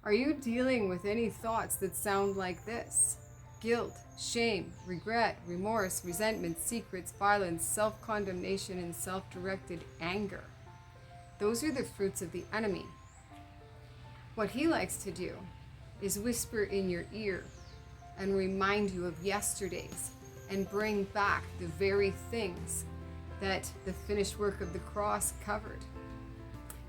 Are you dealing with any thoughts that sound like this? Guilt, shame, regret, remorse, resentment, secrets, violence, self-condemnation, and self-directed anger. Those are the fruits of the enemy. What he likes to do is whisper in your ear and remind you of yesterdays and bring back the very things that the finished work of the cross covered.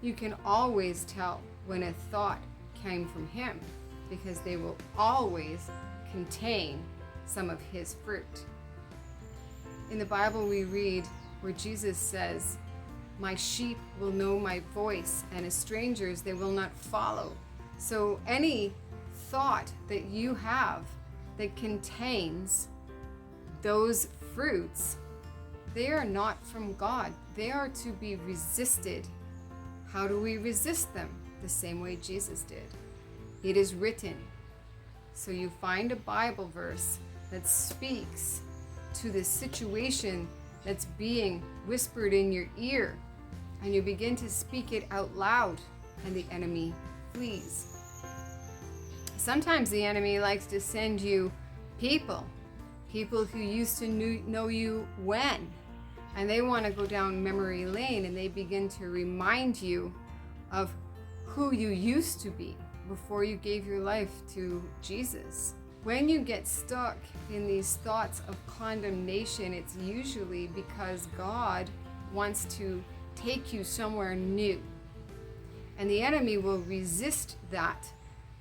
You can always tell when a thought came from him because they will always contain some of his fruit. In the Bible we read where Jesus says, "My sheep will know my voice, and as strangers they will not follow." So any thought that you have that contains those fruits, they are not from God. They are to be resisted. How do we resist them? The same way Jesus did. It is written. So you find a Bible verse that speaks to the situation that's being whispered in your ear, and you begin to speak it out loud, and the enemy flees. Sometimes the enemy likes to send you people who used to know you when, and they want to go down memory lane, and they begin to remind you of who you used to be before you gave your life to Jesus. When you get stuck in these thoughts of condemnation, it's usually because God wants to take you somewhere new. And the enemy will resist that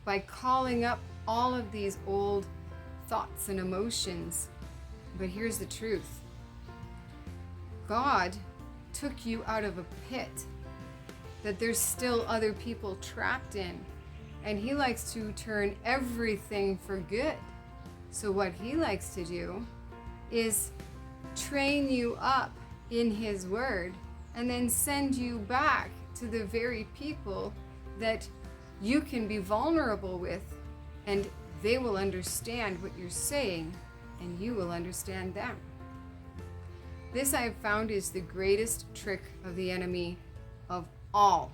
by calling up all of these old thoughts and emotions. But here's the truth. God took you out of a pit that there's still other people trapped in. And he likes to turn everything for good. So what he likes to do is train you up in his word and then send you back to the very people that you can be vulnerable with, and they will understand what you're saying and you will understand them. This I have found is the greatest trick of the enemy of all.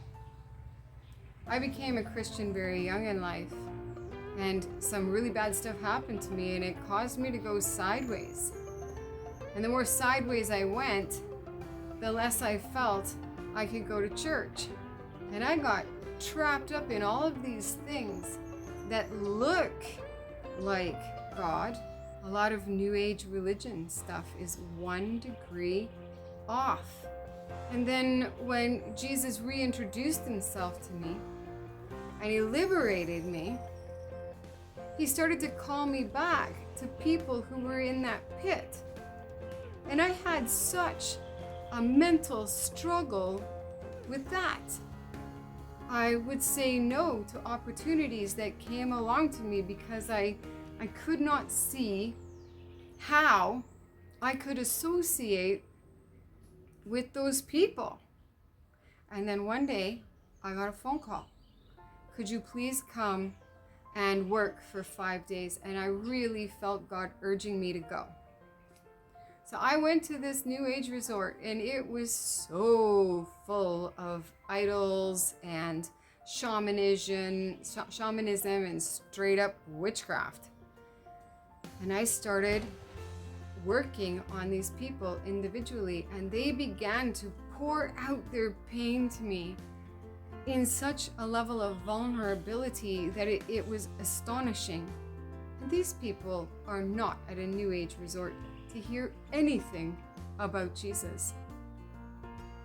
I became a Christian very young in life, and some really bad stuff happened to me, and it caused me to go sideways. And the more sideways I went, the less I felt I could go to church. And I got trapped up in all of these things that look like God. A lot of New Age religion stuff is 1 degree off. And then when Jesus reintroduced himself to me and he liberated me, he started to call me back to people who were in that pit. And I had such a mental struggle with that. I would say no to opportunities that came along to me because I could not see how I could associate with those people. And then one day I got a phone call. Could you please come and work for 5 days? And I really felt God urging me to go. So I went to this New Age resort, and it was so full of idols and shamanism and straight up witchcraft. And I started working on these people individually, and they began to pour out their pain to me in such a level of vulnerability that it was astonishing. And these people are not at a New Age resort to hear anything about Jesus.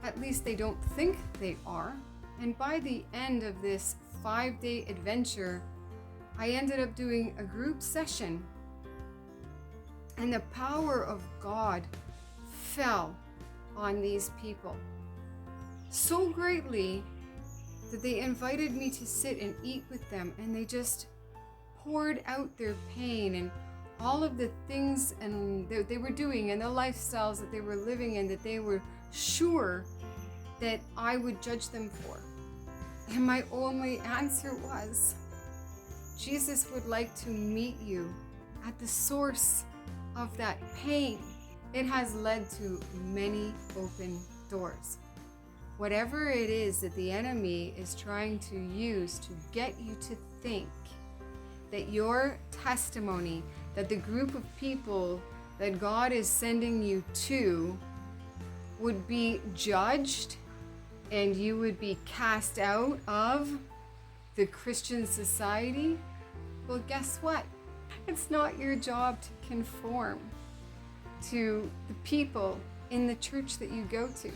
At least they don't think they are. And by the end of this 5-day adventure, I ended up doing a group session. And the power of God fell on these people so greatly that they invited me to sit and eat with them, and they just poured out their pain and all of the things and they were doing and the lifestyles that they were living in that they were sure that I would judge them for. And my only answer was, Jesus would like to meet you at the source of that pain. It has led to many open doors. Whatever it is that the enemy is trying to use to get you to think that your testimony, that the group of people that God is sending you to would be judged and you would be cast out of the Christian society, well, guess what? It's not your job to conform to the people in the church that you go to.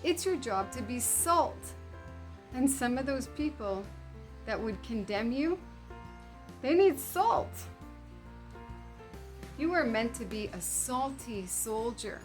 It's your job to be salt. And some of those people that would condemn you, they need salt. You are meant to be a salty soldier.